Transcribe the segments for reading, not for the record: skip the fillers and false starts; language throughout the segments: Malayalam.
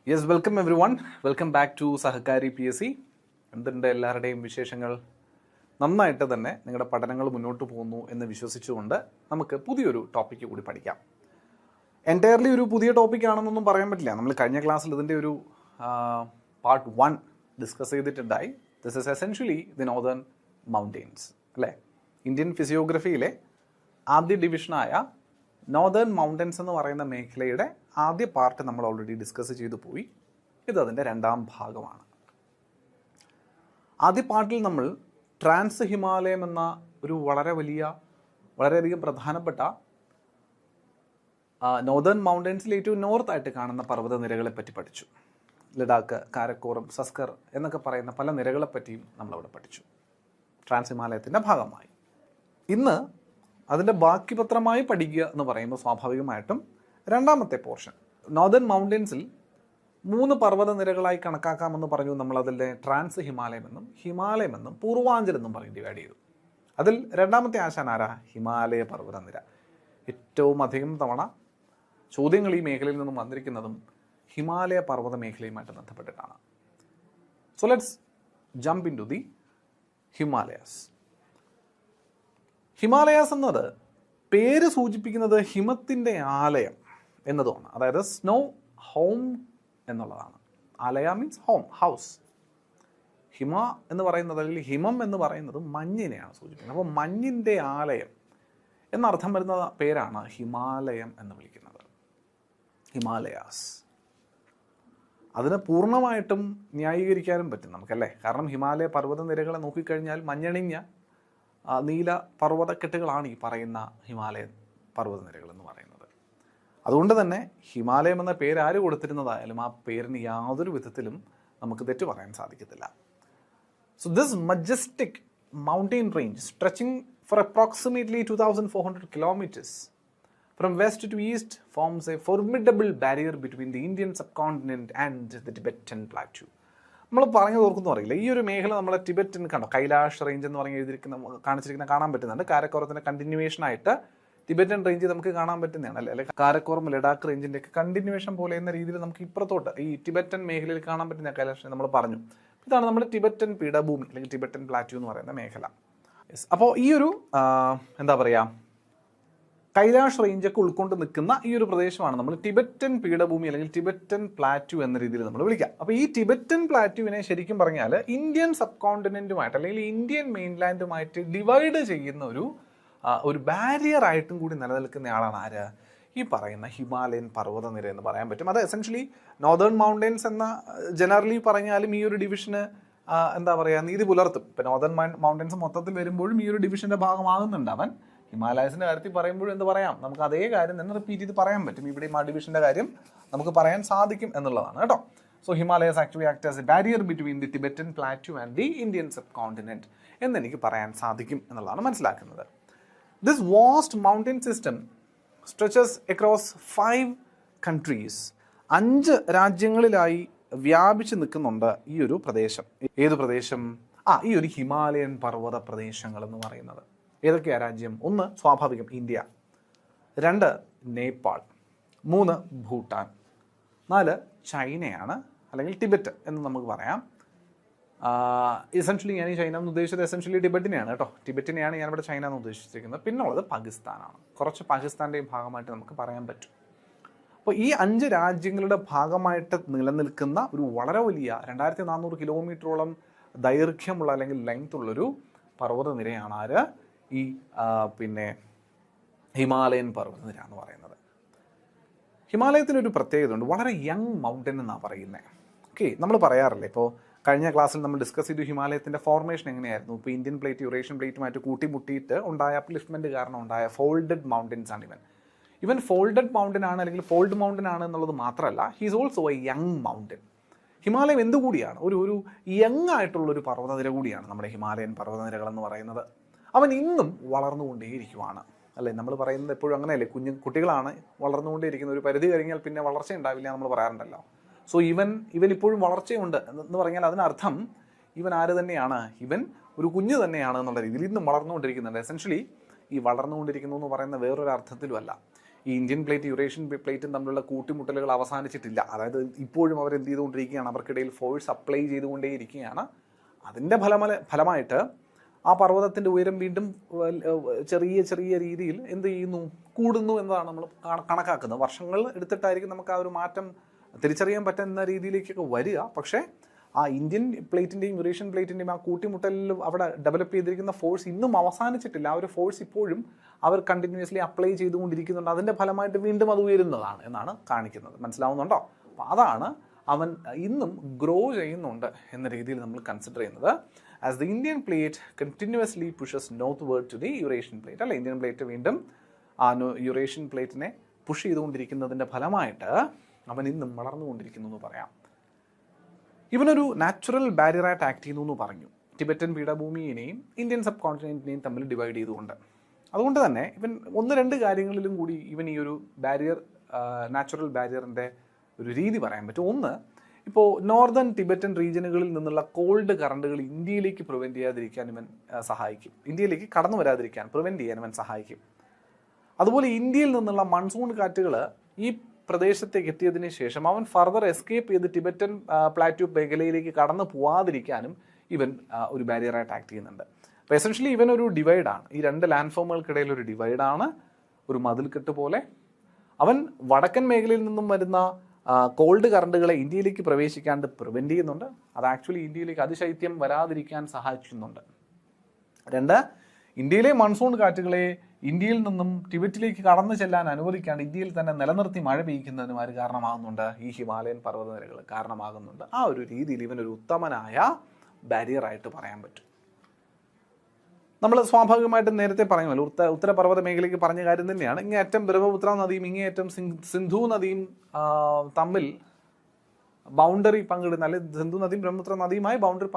Yes, welcome everyone. Welcome back to Sahakari PSC. എന്തുണ്ട് എല്ലാവരുടെയും വിശേഷങ്ങൾ? നന്നായിട്ട് തന്നെ നിങ്ങളുടെ പഠനങ്ങൾ മുന്നോട്ട് പോകുന്നു എന്ന് വിശ്വസിച്ചുകൊണ്ട് നമുക്ക് പുതിയൊരു ടോപ്പിക്ക് കൂടി പഠിക്കാം. എൻറ്റയർലി ഒരു പുതിയ ടോപ്പിക്കാണെന്നൊന്നും പറയാൻ പറ്റില്ല. നമ്മൾ കഴിഞ്ഞ ക്ലാസ്സിൽ ഇതിൻ്റെ ഒരു പാർട്ട് 1 ഡിസ്കസ് ചെയ്തിട്ടുണ്ടായി. This is essentially the northern mountains അല്ലേ? ഇന്ത്യൻ ഫിസിയോഗ്രഫിയിലെ ആദ്യ ഡിവിഷനായ നോർത്തേൺ മൗണ്ടൻസ് എന്ന് പറയുന്ന മേഖലയുടെ ആദ്യ പാർട്ട് നമ്മൾ ഓൾറെഡി ഡിസ്കസ് ചെയ്തു പോയി. ഇത് അതിൻ്റെ രണ്ടാം ഭാഗമാണ്. ആദ്യ പാർട്ടിൽ നമ്മൾ ട്രാൻസ് ഹിമാലയം എന്ന ഒരു വളരെയധികം പ്രധാനപ്പെട്ട നോർത്തേൺ മൗണ്ടൻസിൽ ഏറ്റവും നോർത്തായിട്ട് കാണുന്ന പർവ്വതനിരകളെ പറ്റി പഠിച്ചു. ലഡാക്ക്, കാരക്കോറം, സസ്കർ എന്നൊക്കെ പറയുന്ന പല നിരകളെ പറ്റിയും നമ്മളവിടെ പഠിച്ചു, ട്രാൻസ് ഹിമാലയത്തിൻ്റെ ഭാഗമായി. ഇന്ന് അതിൻ്റെ ബാക്കി പത്രമായി പഠിക്കുക എന്ന് പറയുമ്പോൾ സ്വാഭാവികമായിട്ടും രണ്ടാമത്തെ പോർഷൻ നോർത്തേൺ മൗണ്ടൻസിൽ 3 പർവ്വതനിരകളായി കണക്കാക്കാമെന്ന് പറഞ്ഞു. നമ്മളതിൻ്റെ ട്രാൻസ് ഹിമാലയം എന്നും ഹിമാലയം എന്നും പൂർവാഞ്ചൽ എന്നും പറഞ്ഞ് ഡിവൈഡ് ചെയ്തു. അതിൽ രണ്ടാമത്തെ ആശാൻ ആരാ? ഹിമാലയ പർവ്വതനിര. ഏറ്റവും അധികം തവണ ചോദ്യങ്ങൾ ഈ മേഖലയിൽ നിന്നും വന്നിരിക്കുന്നതും ഹിമാലയ പർവ്വത മേഖലയുമായിട്ട് ബന്ധപ്പെട്ടിട്ടാണ്. So let's jump into the Himalayas. Himalayas എന്നത് പേര് സൂചിപ്പിക്കുന്നത് ഹിമത്തിൻ്റെ ആലയം എന്നതുമാണ്. അതായത് സ്നോ ഹോം എന്നുള്ളതാണ്. ആലയ മീൻസ് ഹോം, ഹൗസ്. ഹിമ എന്ന് പറയുന്നത്, അല്ലെങ്കിൽ ഹിമം എന്ന് പറയുന്നത് മഞ്ഞിനെയാണ് സൂചിപ്പിക്കുന്നത്. അപ്പോൾ മഞ്ഞിൻ്റെ ആലയം എന്നർത്ഥം വരുന്ന പേരാണ് ഹിമാലയം എന്ന് വിളിക്കുന്നത്, ഹിമാലയാസ്. അതിനെ പൂർണ്ണമായിട്ടും ന്യായീകരിക്കാനും പറ്റും നമുക്കല്ലേ? കാരണം ഹിമാലയ പർവ്വതനിരകളെ നോക്കിക്കഴിഞ്ഞാൽ മഞ്ഞണിഞ്ഞ നീല പർവ്വതക്കെട്ടുകളാണ് ഈ പറയുന്ന ഹിമാലയൻ പർവ്വതനിരകൾ എന്ന് പറയുന്നത്. അതുകൊണ്ട് തന്നെ ഹിമാലയം എന്ന പേര് ആര് കൊടുത്തിരുന്നതായാലും ആ പേരിന് യാതൊരു വിധത്തിലും നമുക്ക് തെറ്റു പറയാൻ സാധിക്കത്തില്ല. So this majestic mountain range stretching for approximately 2400 kilometers from west to east forms a formidable barrier between the Indian subcontinent and the Tibetan plateau. നമ്മൾ പറഞ്ഞത് ഓർക്കുന്നു അറിയില്ല, ഈ ഒരു മേഖല നമ്മളെ ടിബറ്റൻ കണ്ടോ, കൈലാഷ് റേഞ്ച് എന്ന് പറഞ്ഞ് കാണിച്ചിരിക്കുന്ന കാണാൻ പറ്റുന്നുണ്ട്. കാരക്കോറത്തിൻ്റെ കണ്ടിന്യൂവേഷൻ ആയിട്ട് ടിബറ്റൻ റേഞ്ച് നമുക്ക് കാണാൻ പറ്റുന്നതാണ് അല്ലെ? കാരക്കോറം, ലഡാക്ക് റേഞ്ചിൻ്റെ ഒക്കെ കണ്ടിന്യൂവേഷൻ പോലെ എന്ന രീതിയിൽ നമുക്ക് ഇപ്പുറത്തോട്ട് ഈ ടിബറ്റൻ മേഖലയിൽ കാണാൻ പറ്റുന്ന കൈലാഷ് നമ്മൾ പറഞ്ഞു. ഇതാണ് നമ്മുടെ ടിബറ്റൻ പീഠഭൂമി അല്ലെങ്കിൽ ടിബറ്റൻ പ്ലാറ്റ്യൂ എന്ന് പറയുന്ന മേഖല. അപ്പോൾ ഈ ഒരു എന്താ പറയുക, കൈലാഷ് റേഞ്ചൊക്കെ ഉൾക്കൊണ്ട് നിൽക്കുന്ന ഈ ഒരു പ്രദേശമാണ് നമ്മൾ ടിബറ്റൻ പീഠഭൂമി അല്ലെങ്കിൽ ടിബറ്റൻ പ്ലാറ്റ്യൂ എന്ന രീതിയിൽ നമ്മൾ വിളിക്കാം. അപ്പോൾ ഈ ടിബറ്റൻ പ്ലാറ്റ്യൂവിനെ ശരിക്കും പറഞ്ഞാൽ ഇന്ത്യൻ സബ് കോണ്ടിനെൻറ്റുമായിട്ട് അല്ലെങ്കിൽ ഇന്ത്യൻ മെയിൻലാൻഡുമായിട്ട് ഡിവൈഡ് ചെയ്യുന്ന ഒരു ബാരിയർ ആയിട്ടും കൂടി നിലനിൽക്കുന്ന ആളാണ് ആര്? ഈ പറയുന്ന ഹിമാലയൻ പർവ്വതനിര എന്ന് പറയാൻ പറ്റും. അത് എസെൻഷ്യലി നോർത്തേൺ മൗണ്ടെയ്ൻസ് എന്ന ജനറലി പറഞ്ഞാലും ഈ ഒരു ഡിവിഷന് എന്താ പറയുക, നീതി പുലർത്തും. ഇപ്പം നോർത്തേൺ മൗണ്ടെയ്ൻസ് മൊത്തത്തിൽ വരുമ്പോഴും ഈ ഒരു ഡിവിഷൻ്റെ ഭാഗമാകുന്നുണ്ട് അവൻ. ഹിമാലയസിൻ്റെ കാര്യത്തിൽ പറയുമ്പോഴും എന്ത് പറയാം, നമുക്ക് അതേ കാര്യം തന്നെ റിപ്പീറ്റ് ചെയ്ത് പറയാൻ പറ്റും. ഇവിടെയും ആ ഡിവിഷൻ്റെ കാര്യം നമുക്ക് പറയാൻ സാധിക്കും എന്നുള്ളതാണ് കേട്ടോ. So Himalayas actually act as a barrier between the Tibetan plateau and the Indian subcontinent എന്നെനിക്ക് പറയാൻ സാധിക്കും എന്നുള്ളതാണ് മനസ്സിലാക്കുന്നത്. This vast mountain system stretches across 5 countries. 5 രാജ്യങ്ങളിലായി വ്യാപിച്ച് നിൽക്കുന്നുണ്ട് ഈ ഒരു പ്രദേശം. ഏത് പ്രദേശം? ഈ ഒരു ഹിമാലയൻ പർവ്വത പ്രദേശങ്ങൾ എന്ന് പറയുന്നത്. ഏതൊക്കെയാണ് രാജ്യം? 1 സ്വാഭാവികം ഇന്ത്യ, 2 നേപ്പാൾ, 3 ഭൂട്ടാൻ, 4 ചൈനയാണ് അല്ലെങ്കിൽ ടിബറ്റ് എന്ന് നമുക്ക് പറയാം. എസെൻഷ്യലി ഞാൻ ഈ ചൈന എന്ന് ഉദ്ദേശിച്ചത് എസെൻഷ്യലി ടിബറ്റിനെയാണ് കേട്ടോ. ടിബറ്റിനെയാണ് ഞാനിവിടെ ചൈന എന്ന് ഉദ്ദേശിച്ചിരിക്കുന്നത്. പിന്നുള്ളത് പാകിസ്ഥാനാണ്. കുറച്ച് പാകിസ്ഥാൻ്റെയും ഭാഗമായിട്ട് നമുക്ക് പറയാൻ പറ്റും. അപ്പോൾ ഈ 5 രാജ്യങ്ങളുടെ ഭാഗമായിട്ട് നിലനിൽക്കുന്ന ഒരു വളരെ വലിയ 2400 കിലോമീറ്ററോളം ദൈർഘ്യമുള്ള അല്ലെങ്കിൽ ലെങ്ത് ഉള്ളൊരു പർവ്വതനിരയാണ് ആര്? ഈ ഹിമാലയൻ പർവ്വതനിര എന്ന് പറയുന്നത്. ഹിമാലയത്തിനൊരു പ്രത്യേകത ഉണ്ട്, വളരെ യങ് മൗണ്ടൻ എന്നാണ് പറയുന്നത്. ഓക്കെ, നമ്മൾ പറയാറില്ലേ, ഇപ്പോൾ കഴിഞ്ഞ ക്ലാസ്സിൽ നമ്മൾ ഡിസ്കസ് ചെയ്തു ഹിമാലയത്തിൻ്റെ ഫോർമേഷൻ എങ്ങനെയായിരുന്നു. ഇപ്പോൾ ഇന്ത്യൻ പ്ലേറ്റ് യൂറേഷ്യൻ പ്ലേറ്റുമായിട്ട് കൂട്ടിമുട്ടിയിട്ട് ഉണ്ടായ അപ്ലിഫ്റ്റ്മെൻറ്റ് കാരണം ഉണ്ടായ ഫോൾഡഡ് മൗണ്ടൻസ് ആണ് ഇവൻ ഫോൾഡഡ് മൗണ്ടൻ ആണ് അല്ലെങ്കിൽ ഫോൾഡ് മൗണ്ടൻ ആണ് എന്നുള്ളത് മാത്രമല്ല, he's also a young mountain. Himalayam എന്തുകൂടിയാണ്? ഒരു യങ് ആയിട്ടുള്ളൊരു പർവ്വതനിര കൂടിയാണ് നമ്മുടെ ഹിമാലയൻ പർവ്വതനിരകൾ എന്ന് പറയുന്നത്. അവൻ ഇന്നും വളർന്നുകൊണ്ടേയിരിക്കുവാണ് അല്ലേ? നമ്മൾ പറയുന്നത് എപ്പോഴും അങ്ങനെയല്ലേ, കുട്ടികളാണ് വളർന്നുകൊണ്ടേയിരിക്കുന്ന, ഒരു പരിധി കഴിഞ്ഞാൽ പിന്നെ വളർച്ച ഉണ്ടാവില്ല നമ്മൾ പറയാറുണ്ടല്ലോ. സോ ഇവൻ ഇപ്പോഴും വളർച്ചയുണ്ട് എന്ന് പറഞ്ഞാൽ അതിനർത്ഥം ഇവൻ ആര് തന്നെയാണ്? ഇവൻ ഒരു കുഞ്ഞ് തന്നെയാണ് എന്നുള്ള രീതിയിൽ ഇന്നും വളർന്നുകൊണ്ടിരിക്കുന്നുണ്ട്. എസെൻഷ്യലി ഈ വളർന്നുകൊണ്ടിരിക്കുന്നു എന്ന് പറയുന്ന വേറൊരു അർത്ഥത്തിലും അല്ല. ഈ ഇന്ത്യൻ പ്ലേറ്റ് യൂറേഷ്യൻ പ്ലേറ്റും തമ്മിലുള്ള കൂട്ടിമുട്ടലുകൾ അവസാനിച്ചിട്ടില്ല. അതായത് ഇപ്പോഴും അവർ എന്ത് ചെയ്തുകൊണ്ടിരിക്കുകയാണ്, അവർക്കിടയിൽ ഫോഴ്സ് അപ്ലൈ ചെയ്തുകൊണ്ടേയിരിക്കുകയാണ്. അതിൻ്റെ ഫലമായിട്ട് ആ പർവ്വതത്തിൻ്റെ ഉയരം വീണ്ടും ചെറിയ ചെറിയ രീതിയിൽ എന്ത് ചെയ്യുന്നു, കൂടുന്നു എന്നതാണ് നമ്മൾ കണക്കാക്കുന്നത്. വർഷങ്ങൾ എടുത്തിട്ടായിരിക്കും നമുക്ക് ആ ഒരു മാറ്റം തിരിച്ചറിയാൻ പറ്റുന്ന രീതിയിലേക്കൊക്കെ വരിക. പക്ഷേ ആ ഇന്ത്യൻ പ്ലേറ്റിൻ്റെയും യൂറേഷ്യൻ പ്ലേറ്റിൻ്റെയും ആ കൂട്ടിമുട്ടലിൽ അവിടെ ഡെവലപ്പ് ചെയ്തിരിക്കുന്ന ഫോഴ്സ് ഇന്നും അവസാനിച്ചിട്ടില്ല. ആ ഒരു ഫോഴ്സ് ഇപ്പോഴും അവർ കണ്ടിന്യൂസ്ലി അപ്ലൈ ചെയ്തുകൊണ്ടിരിക്കുന്നുണ്ട്. അതിൻ്റെ ഫലമായിട്ട് വീണ്ടും അത് ഉയരുന്നതാണ് എന്നാണ് കാണിക്കുന്നത്. മനസ്സിലാവുന്നുണ്ടോ? അപ്പോൾ അതാണ് അവൻ ഇന്നും ഗ്രോ ചെയ്യുന്നുണ്ട് എന്ന രീതിയിൽ നമ്മൾ കൺസിഡർ ചെയ്യുന്നത്. As the Indian plate continuously pushes northward to the Eurasian plate, അല്ല ഇന്ത്യൻ പ്ലേറ്റ് വീണ്ടും ആ യൂറേഷ്യൻ പ്ലേറ്റിനെ പുഷ് ചെയ്തുകൊണ്ടിരിക്കുന്നതിൻ്റെ ഫലമായിട്ട് അവൻ ഇന്നും വളർന്നുകൊണ്ടിരിക്കുന്നു എന്ന് പറയാം. ഇവനൊരു നാച്ചുറൽ ബാരിയറായിട്ട് ആക്ട് ചെയ്യുന്നു എന്ന് പറഞ്ഞു, ടിബറ്റൻ പീഠഭൂമിയെയും ഇന്ത്യൻ സബ് കോണ്ടിനെൻറ്റിനെയും തമ്മിൽ ഡിവൈഡ് ചെയ്തുകൊണ്ട്. അതുകൊണ്ട് തന്നെ ഇവൻ 1-2 കാര്യങ്ങളിലും കൂടി ഇവൻ ഈ ഒരു ബാരിയർ, നാച്ചുറൽ ബാരിയറിൻ്റെ ഒരു രീതി പറയാൻ പറ്റും. ഒന്ന്, ഇപ്പോൾ നോർത്തേൺ ടിബറ്റൻ റീജിയനുകളിൽ നിന്നുള്ള കോൾഡ് കറണ്ടുകൾ ഇന്ത്യയിലേക്ക് പ്രിവെൻറ്റ് ചെയ്യാതിരിക്കാൻ ഇവൻ സഹായിക്കും. ഇന്ത്യയിലേക്ക് കടന്നു വരാതിരിക്കാൻ പ്രിവെൻറ്റ് ചെയ്യാൻ ഇവൻ സഹായിക്കും. അതുപോലെ ഇന്ത്യയിൽ നിന്നുള്ള മൺസൂൺ കാറ്റുകൾ ഈ പ്രദേശത്തേക്ക് എത്തിയതിന് ശേഷം അവൻ ഫർദർ എസ്കേപ്പ് ചെയ്ത് ടിബറ്റൻ പ്ലാറ്റ്യൂ മേഖലയിലേക്ക് കടന്നു പോവാതിരിക്കാനും ഇവൻ ഒരു ബാരിയറായിട്ട് ആക്ട് ചെയ്യുന്നുണ്ട്. അപ്പോൾ എസെൻഷ്യലി ഇവൻ ഒരു ഡിവൈഡാണ്. ഈ 2 ലാൻഡ് ഫോമുകൾക്കിടയിൽ ഒരു ഡിവൈഡാണ്, ഒരു മതിൽക്കെട്ട് പോലെ. അവൻ വടക്കൻ മേഖലയിൽ നിന്നും വരുന്ന കോൾഡ് കറണ്ടുകളെ ഇന്ത്യയിലേക്ക് പ്രവേശിക്കാണ്ട് പ്രിവെൻറ്റ് ചെയ്യുന്നുണ്ട്. അത് ആക്ച്വലി ഇന്ത്യയിലേക്ക് അതിശൈത്യം വരാതിരിക്കാൻ സഹായിക്കുന്നുണ്ട്. 2, ഇന്ത്യയിലെ മൺസൂൺ കാറ്റുകളെ ഇന്ത്യയിൽ നിന്നും ടിബറ്റിലേക്ക് കടന്നു ചെല്ലാൻ അനുവദിക്കാണ്ട് ഇന്ത്യയിൽ തന്നെ നിലനിർത്തി മഴ പെയ്യ്ക്കുന്നതിനും ആര് കാരണമാകുന്നുണ്ട്? ഈ ഹിമാലയൻ പർവ്വതനിരകൾ കാരണമാകുന്നുണ്ട്. ആ ഒരു രീതിയിൽ ഇവനൊരു ഉത്തമനായ ബാരിയറായിട്ട് പറയാൻ പറ്റും. നമ്മൾ സ്വാഭാവികമായിട്ടും നേരത്തെ പറയുമല്ലോ, ഉത്തരപർവ്വത മേഖലയ്ക്ക് പറഞ്ഞ കാര്യം തന്നെയാണ്. ഇങ്ങേയറ്റം ബ്രഹ്മപുത്ര നദിയും ഇങ്ങേയറ്റം സിന്ധു നദിയും തമ്മിൽ ബൗണ്ടറി പങ്കിടുന്ന, അല്ലെങ്കിൽ സിന്ധു നദിയും ബ്രഹ്മപുത്ര നദിയുമായി ബൗണ്ടറി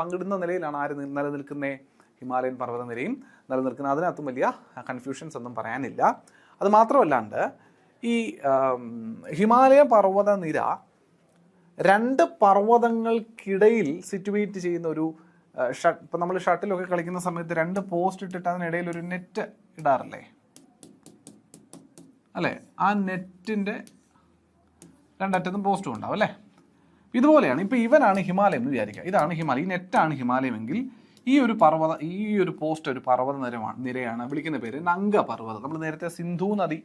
പങ്കിടുന്ന നിലയിലാണ് ആര് നിലനിൽക്കുന്നത്? ഹിമാലയൻ പർവ്വതനിരയും നിലനിൽക്കുന്നത്. അതിനകത്തും വലിയ കൺഫ്യൂഷൻസ് ഒന്നും പറയാനില്ല. അത് മാത്രമല്ലാണ്ട് ഈ ഹിമാലയ പർവ്വതനിര 2 പർവ്വതങ്ങൾക്കിടയിൽ സിറ്റുവേറ്റ് ചെയ്യുന്ന ഒരു ഇപ്പം നമ്മൾ ഷട്ടിലൊക്കെ കളിക്കുന്ന സമയത്ത് 2 പോസ്റ്റ് ഇട്ടിട്ട് അതിനിടയിൽ ഒരു നെറ്റ് ഇടാറില്ലേ, അല്ലേ? ആ നെറ്റിൻ്റെ 2 അറ്റത്തും പോസ്റ്റും ഉണ്ടാവും, അല്ലേ? ഇതുപോലെയാണ്. ഇപ്പം ഇവനാണ് ഹിമാലയം എന്ന് വിചാരിക്കുക. ഇതാണ് ഹിമാലയം, ഈ നെറ്റാണ് ഹിമാലയമെങ്കിൽ ഈ ഒരു പോസ്റ്റ് ഒരു പർവ്വത നിരയാണ്. വിളിക്കുന്ന പേര് നംഗ പർവ്വതം. നമ്മൾ നേരത്തെ സിന്ധു നദി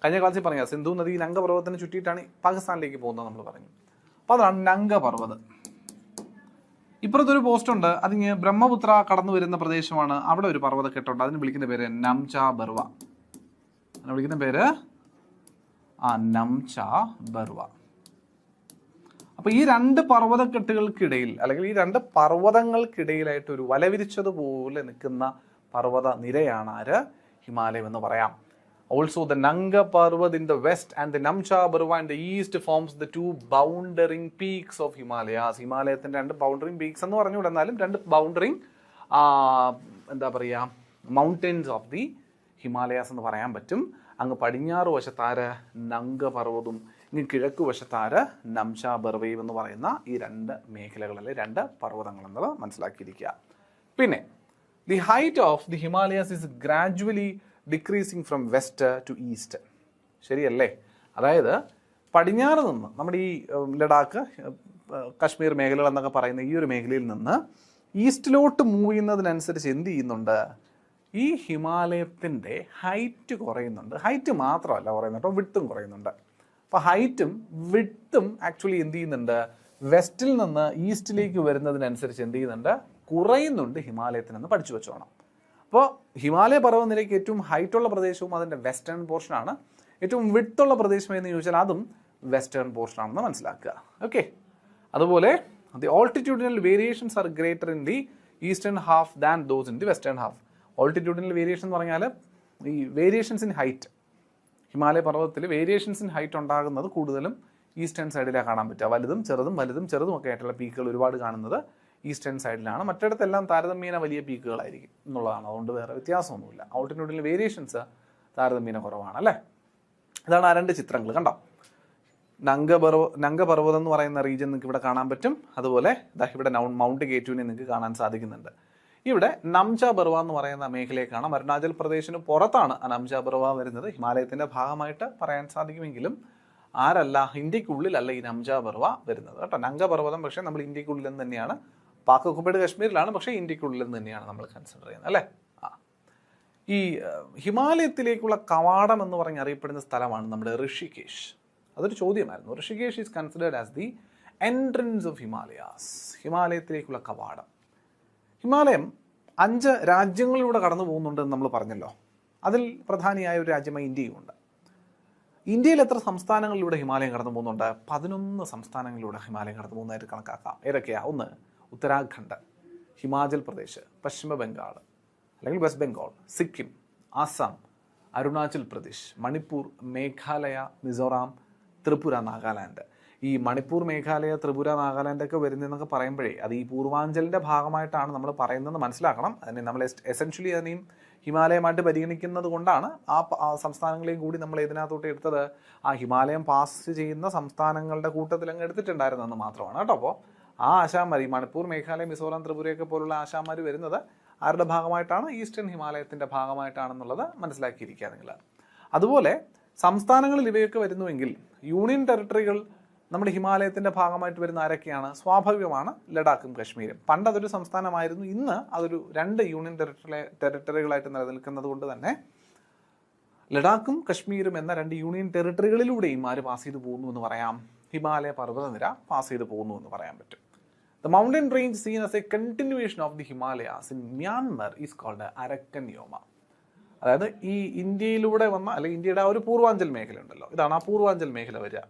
കഴിഞ്ഞ ക്ലാസ്സിൽ പറഞ്ഞാൽ സിന്ധു നദി നംഗ പർവ്വതത്തിന് ചുറ്റിയിട്ടാണ് പാകിസ്ഥാനിലേക്ക് പോകുന്നത് നമ്മൾ പറഞ്ഞു. അപ്പോൾ അതാണ് നംഗ പർവ്വതം. ഇപ്പുറത്തൊരു പോസ്റ്റ് ഉണ്ട്, അതിന് ബ്രഹ്മപുത്ര കടന്നു വരുന്ന പ്രദേശമാണ്. അവിടെ ഒരു പർവ്വതക്കെട്ടുണ്ട്, അതിന് വിളിക്കുന്ന പേര് നംച ബർവ. അതിന് വിളിക്കുന്ന പേര് നംച ബർവ. അപ്പോൾ ഈ 2 പർവ്വതക്കെട്ടുകൾക്കിടയിൽ, അല്ലെങ്കിൽ ഈ 2 പർവ്വതങ്ങൾക്കിടയിലായിട്ട് ഒരു വലവിരിച്ചതുപോലെ നിൽക്കുന്ന പർവ്വത നിരയാണ് ആര്? ഹിമാലയം എന്ന് പറയാം. Also the Nanga Parvat in the west and the Namcha Parva in the east forms the 2 bounding peaks of Himalayas. ഹിമാലയത്തിൻ്റെ 2 ബൗണ്ടറിങ് പീക്സ് എന്ന് പറഞ്ഞുകൂടെ, എന്നാലും 2 ബൗണ്ടറിങ് എന്താ പറയുക, മൗണ്ടൻസ് ഓഫ് ദി ഹിമാലയാസ് എന്ന് പറയാൻ പറ്റും. അങ്ങ് പടിഞ്ഞാറ് വശത്താര് നംഗ പർവ്വതും ഇനി കിഴക്ക് വശത്താര് നംച ബർവയും എന്ന് പറയുന്ന ഈ 2 മേഖലകളിലെ 2 പർവ്വതങ്ങളെന്നത് മനസ്സിലാക്കിയിരിക്കുക. പിന്നെ the height of the Himalayas is gradually decreasing from west to east. ശരിയല്ലേ? അതായത് പടിഞ്ഞാറ് നിന്ന് നമ്മുടെ ഈ ലഡാക്ക്, കശ്മീർ മേഖലകൾ എന്നൊക്കെ പറയുന്ന ഈ ഒരു മേഖലയിൽ നിന്ന് ഈസ്റ്റിലോട്ട് മൂവ് ചെയ്യുന്നതിനനുസരിച്ച് എന്ത് ചെയ്യുന്നുണ്ട്? ഈ ഹിമാലയത്തിൻ്റെ ഹൈറ്റ് കുറയുന്നുണ്ട്. ഹൈറ്റ് മാത്രമല്ല കുറയുന്നുണ്ട്, വിഡ്ത്തും കുറയുന്നുണ്ട്. അപ്പോൾ ഹൈറ്റും വിഡ്ത്തും ആക്ച്വലി എന്ത് ചെയ്യുന്നുണ്ട്? വെസ്റ്റിൽ നിന്ന് ഈസ്റ്റിലേക്ക് വരുന്നതിനനുസരിച്ച് എന്ത് ചെയ്യുന്നുണ്ട്? കുറയുന്നുണ്ട് ഹിമാലയത്തിനെന്ന് പഠിച്ചു വെച്ചോണം. അപ്പോൾ ഹിമാലയ പർവ്വതനിരയ്ക്ക് ഏറ്റവും ഹൈറ്റുള്ള പ്രദേശവും അതിൻ്റെ വെസ്റ്റേൺ പോർഷനാണ്. ഏറ്റവും വിഡ്ത്തുള്ള പ്രദേശം എന്ന് ചോദിച്ചാൽ അതും വെസ്റ്റേൺ പോർഷനാണെന്ന് മനസ്സിലാക്കുക. ഓക്കെ. അതുപോലെ the altitudinal variations are greater in the eastern half than those in the western half. Altitudinal variation എന്ന് പറഞ്ഞാൽ ഈ വേരിയേഷൻസ് ഇൻ ഹൈറ്റ്, ഹിമാലയ പർവ്വതത്തിൽ വേരിയേഷൻസ് ഇൻ ഹൈറ്റ് ഉണ്ടാകുന്നത് കൂടുതലും ഈസ്റ്റേൺ സൈഡിലാണ് കാണാൻ പറ്റുക. വലുതും ചെറുതും ഒക്കെ ആയിട്ടുള്ള പീക്കുകൾ ഒരുപാട് കാണുന്നത് ഈസ്റ്റേൺ സൈഡിലാണ്. മറ്റിടത്തെല്ലാം താരതമ്യേന വലിയ പീക്കുകളായിരിക്കും എന്നുള്ളതാണ്. അതുകൊണ്ട് വേറെ വ്യത്യാസമൊന്നുമില്ല. ഓൾട്ടിറ്റ്യൂഡിനൽ വേരിയേഷൻസ് താരതമ്യേന കുറവാണ്, അല്ലേ? ഇതാണ് ആ 2 ചിത്രങ്ങൾ. കണ്ടോ? നംഗപർവ്വതം എന്ന് പറയുന്ന റീജിയൻ നിങ്ങൾക്ക് ഇവിടെ കാണാൻ പറ്റും. അതുപോലെ ഇവിടെ മൗണ്ട് കേറ്റുവിനെ നിങ്ങൾക്ക് കാണാൻ സാധിക്കുന്നുണ്ട്. ഇവിടെ നംച ബർവ എന്ന് പറയുന്ന മേഖലയ്ക്കാണ്. അരുണാചൽ പ്രദേശിന് പുറത്താണ് നംച ബർവ വരുന്നത്. ഹിമാലയത്തിൻ്റെ ഭാഗമായിട്ട് പറയാൻ സാധിക്കുമെങ്കിലും ആരല്ല, ഇന്ത്യക്കുള്ളിലല്ല ഈ നംച ബർവ വരുന്നത് കേട്ടോ. നംഗ പർവ്വതം പക്ഷേ നമ്മൾ ഇന്ത്യക്കുള്ളിൽ നിന്ന് തന്നെയാണ്, പാക് ഒക്കുപൈഡ് കശ്മീരിലാണ്, പക്ഷേ ഇന്ത്യക്കുള്ളിൽ നിന്ന് തന്നെയാണ് നമ്മൾ കൺസിഡർ ചെയ്യുന്നത് അല്ലേ. ഈ ഹിമാലയത്തിലേക്കുള്ള കവാടം എന്ന് പറഞ്ഞ് അറിയപ്പെടുന്ന സ്ഥലമാണ് നമ്മുടെ ഋഷികേശ്. അതൊരു ചോദ്യമായിരുന്നു. Rishikesh is considered as the entrance of Himalayas. ഹിമാലയത്തിലേക്കുള്ള കവാടം. ഹിമാലയം 5 രാജ്യങ്ങളിലൂടെ കടന്നു പോകുന്നുണ്ടെന്ന് നമ്മൾ പറഞ്ഞല്ലോ. അതിൽ പ്രധാനിയായ ഒരു രാജ്യമായി ഇന്ത്യയുമുണ്ട്. ഇന്ത്യയിൽ എത്ര സംസ്ഥാനങ്ങളിലൂടെ ഹിമാലയം കടന്നു പോകുന്നുണ്ട്? 11 സംസ്ഥാനങ്ങളിലൂടെ ഹിമാലയം കടന്നു പോകുന്നതായിട്ട് കണക്കാക്കാം. ഏതൊക്കെയാണ്? 1 ഉത്തരാഖണ്ഡ്, ഹിമാചൽ പ്രദേശ്, പശ്ചിമ ബംഗാൾ അല്ലെങ്കിൽ വെസ്റ്റ് ബംഗാൾ, സിക്കിം, ആസാം, അരുണാചൽ പ്രദേശ്, മണിപ്പൂർ, മേഘാലയ, മിസോറാം, ത്രിപുര, നാഗാലാൻഡ്. ഈ മണിപ്പൂർ, മേഘാലയ, ത്രിപുര, നാഗാലാൻഡൊക്കെ വരുന്നതെന്നൊക്കെ പറയുമ്പോഴേ അത് ഈ പൂർവാഞ്ചലിൻ്റെ ഭാഗമായിട്ടാണ് നമ്മൾ പറയുന്നതെന്ന് മനസ്സിലാക്കണം. അതിനെ നമ്മൾ എസെൻഷ്യലി അതിനെയും ഹിമാലയമായിട്ട് പരിഗണിക്കുന്നത് കൊണ്ടാണ് ആ സംസ്ഥാനങ്ങളെയും കൂടി നമ്മൾ ഇതിനകത്തോട്ട് എടുത്തത്. ആ ഹിമാലയം പാസ് ചെയ്യുന്ന സംസ്ഥാനങ്ങളുടെ കൂട്ടത്തിൽ അങ്ങ് എടുത്തിട്ടുണ്ടായിരുന്നെന്ന് മാത്രമാണ് കേട്ടോ. അപ്പോൾ ആ ആശാന്മാർ ഈ മണിപ്പൂർ, മേഘാലയ, മിസോറാം, ത്രിപുരയൊക്കെ പോലുള്ള ആശാന്മാർ വരുന്നത് ആരുടെ ഭാഗമായിട്ടാണ്? ഈസ്റ്റേൺ ഹിമാലയത്തിൻ്റെ ഭാഗമായിട്ടാണെന്നുള്ളത് മനസ്സിലാക്കിയിരിക്കുക നിങ്ങൾ. അതുപോലെ സംസ്ഥാനങ്ങളിൽ ഇവയൊക്കെ വരുന്നുവെങ്കിൽ യൂണിയൻ ടെറിട്ടറികൾ നമ്മുടെ ഹിമാലയത്തിൻ്റെ ഭാഗമായിട്ട് വരുന്ന ആരൊക്കെയാണ്? സ്വാഭാവികമാണ് ലഡാക്കും കശ്മീരും. പണ്ട് അതൊരു സംസ്ഥാനമായിരുന്നു, ഇന്ന് അതൊരു 2 യൂണിയൻ ടെറിട്ടറികളായിട്ട് നിലനിൽക്കുന്നത് കൊണ്ട് തന്നെ ലഡാക്കും കശ്മീരും എന്ന 2 യൂണിയൻ ടെറിട്ടറികളിലൂടെയും ആര് പാസ് ചെയ്ത് പോകുന്നു എന്ന് പറയാം? ഹിമാലയ പർവ്വതനിര പാസ് ചെയ്ത് പോകുന്നു എന്ന് പറയാൻ പറ്റും. The mountain range seen as a continuation of the Himalayas in Myanmar is called Arakan Yoma. അതായത് ഈ ഇന്ത്യയിലൂടെ വന്ന അല്ലെങ്കിൽ ഇന്ത്യയുടെ ആ ഒരു പൂർവാഞ്ചൽ മേഖല ഉണ്ടല്ലോ, ഇതാണ് ആ പൂർവാഞ്ചൽ മേഖല വരിക.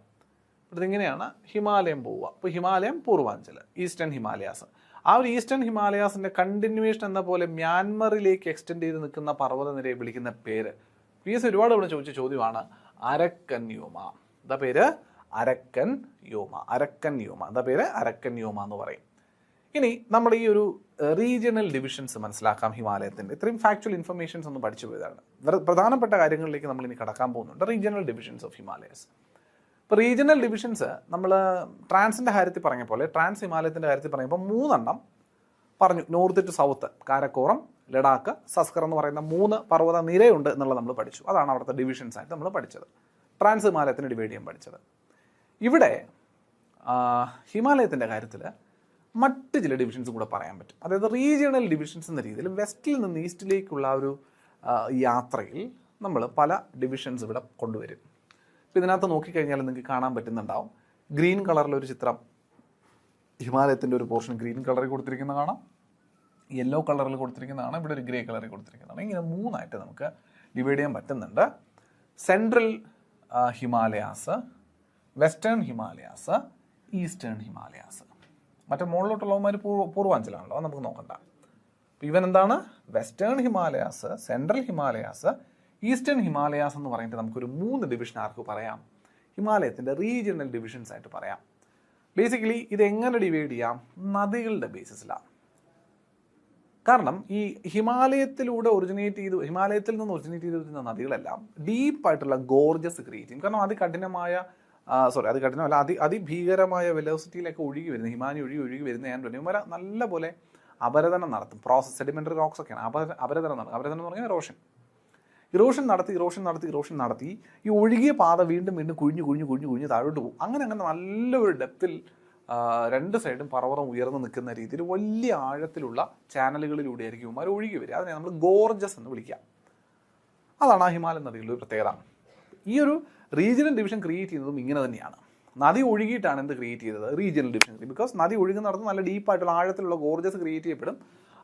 ഇതിങ്ങനെയാണ് ഹിമാലയം പോവുക. അപ്പോൾ ഹിമാലയം പൂർവാഞ്ചൽ, ഈസ്റ്റേൺ ഹിമാലയാസ്. ആ ഒരു ഈസ്റ്റേൺ ഹിമാലയാസിൻ്റെ കണ്ടിന്യൂവേഷൻ എന്ന പോലെ മ്യാൻമറിലേക്ക് എക്സ്റ്റെൻഡ് ചെയ്ത് നിൽക്കുന്ന പർവ്വതനിരയെ വിളിക്കുന്ന പേര് PS ഒരുപാട് ഇവിടെ ചോദിച്ച ചോദ്യമാണ്. അരക്കൻ യോമ. എന്താ പേര്? അരക്കൻ യോമ. അരക്കൻ യോമ എന്താ പേര്? അരക്കൻ യോമ എന്ന് പറയും. ഇനി നമ്മുടെ ഈ ഒരു റീജിയണൽ ഡിവിഷൻസ് മനസ്സിലാക്കാം. ഹിമാലയത്തിൻ്റെ ഇത്രയും ഫാക്ച്വൽ ഇൻഫർമേഷൻസ് ഒന്ന് പഠിച്ചു പോയതാണ്. പ്രധാനപ്പെട്ട കാര്യങ്ങളിലേക്ക് നമ്മൾ ഇനി കടക്കാൻ പോകുന്നുണ്ട്. Regional divisions of Himalayas. ഇപ്പോൾ റീജിയണൽ ഡിവിഷൻസ് നമ്മൾ ട്രാൻസിൻ്റെ കാര്യത്തിൽ പറഞ്ഞ പോലെ ട്രാൻസ് ഹിമാലയത്തിൻ്റെ കാര്യത്തിൽ പറയുമ്പോൾ 3 എണ്ണം പറഞ്ഞു. North to south Karakoram, Ladakh, Zanskar എന്ന് പറയുന്ന 3 പർവ്വത നിരയുണ്ട് എന്നുള്ളത് നമ്മൾ പഠിച്ചു. അതാണ് അവിടുത്തെ ഡിവിഷൻസ് ആയിട്ട് നമ്മൾ പഠിച്ചത്. ട്രാൻസ് ഹിമാലയത്തിന് ഡിവൈഡ് ചെയ്യാൻ പഠിച്ചത്. ഇവിടെ ഹിമാലയത്തിൻ്റെ കാര്യത്തിൽ മറ്റ് ചില ഡിവിഷൻസും കൂടെ പറയാൻ പറ്റും. അതായത് റീജിയണൽ ഡിവിഷൻസ് എന്ന രീതിയിൽ വെസ്റ്റിൽ നിന്ന് ഈസ്റ്റിലേക്കുള്ള ഒരു യാത്രയിൽ നമ്മൾ പല ഡിവിഷൻസ് ഇവിടെ കൊണ്ടുവരും. അപ്പോൾ ഇതിനകത്ത് നോക്കിക്കഴിഞ്ഞാൽ നിങ്ങൾക്ക് കാണാൻ പറ്റുന്നുണ്ടാവും, ഗ്രീൻ കളറിലൊരു ചിത്രം, ഹിമാലയത്തിൻ്റെ ഒരു പോർഷൻ ഗ്രീൻ കളറിൽ കൊടുത്തിരിക്കുന്ന കാണാം, യെല്ലോ കളറിൽ കൊടുത്തിരിക്കുന്നതാണ്, ഇവിടെ ഒരു ഗ്രേ കളറിൽ കൊടുത്തിരിക്കുന്നതാണ്. ഇങ്ങനെ 3 ആയിട്ട് നമുക്ക് ഡിവൈഡ് ചെയ്യാൻ പറ്റുന്നുണ്ട്. Central Himalayas, western Himalayas, eastern Himalayas. മറ്റേ മുകളിലോട്ടുള്ളവന്മാർ പൂർവാഞ്ചലാണല്ലോ, അത് നമുക്ക് നോക്കണ്ട. അപ്പോൾ ഇവൻ എന്താണ്? Western Himalayas, central Himalayas, eastern Himalayas എന്ന് പറഞ്ഞിട്ട് നമുക്കൊരു 3 ഡിവിഷൻ ആർക്ക് പറയാം? ഹിമാലയത്തിൻ്റെ റീജിയണൽ ഡിവിഷൻസ് ആയിട്ട് പറയാം. ബേസിക്കലി ഇത് എങ്ങനെ ഡിവൈഡ് ചെയ്യാം? നദികളുടെ ബേസിസിലാണ്. കാരണം ഈ ഹിമാലയത്തിലൂടെ ഹിമാലയത്തിൽ നിന്ന് ഒറിജിനേറ്റ് ചെയ്ത് വരുന്ന നദികളെല്ലാം ഡീപ്പായിട്ടുള്ള ഗോർജസ് ക്രിയേറ്റ് ചെയ്യും. കാരണം അതിഭീകരമായ വെലോസിറ്റിയിലൊക്കെ ഒഴുകി വരുന്ന ഹിമാനി ഒഴുകി വരുന്ന ഇവന്മാർ നല്ല പോലെ അപരദനം നടത്തും. സെഡിമെൻ്ററി റോക്സ് ഒക്കെയാണ് അപരദനം നടത്തും. അപരദനം എന്ന് പറഞ്ഞാൽ ഇറോഷൻ നടത്തി ഈ ഒഴുകിയ പാത വീണ്ടും കുഴിഞ്ഞ് താഴോട്ട് പോകും. അങ്ങനെ നല്ലൊരു ഡെപ്തിൽ 2 സൈഡും പർവ്വതം ഉയർന്നു നിൽക്കുന്ന രീതിയിൽ വലിയ ആഴത്തിലുള്ള ചാനലുകളിലൂടെ ആയിരിക്കും ഇവന്മാർ ഒഴുകി വരിക. അതിനെ നമ്മൾ ഗോർജസ് എന്ന് വിളിക്കാം. അതാണ് ആ ഹിമാലയൻ നദികളുടെ ഒരു പ്രത്യേകത. ഈ ഒരു റീജിയണൽ ഡിവിഷൻ ക്രിയേറ്റ് ചെയ്യുന്നതും ഇങ്ങനെ തന്നെയാണ്. നദി ഒഴുകിയിട്ടാണ് എന്ത് ക്രിയേറ്റ് ചെയ്തത്? Regional division. ബിക്കോസ് നദി ഒഴുകുന്നിടത്ത് നല്ല ഡീപ്പായിട്ടുള്ള ആഴത്തിലുള്ള ഗോർജസ് ക്രിയേറ്റ് ചെയ്യപ്പെടും.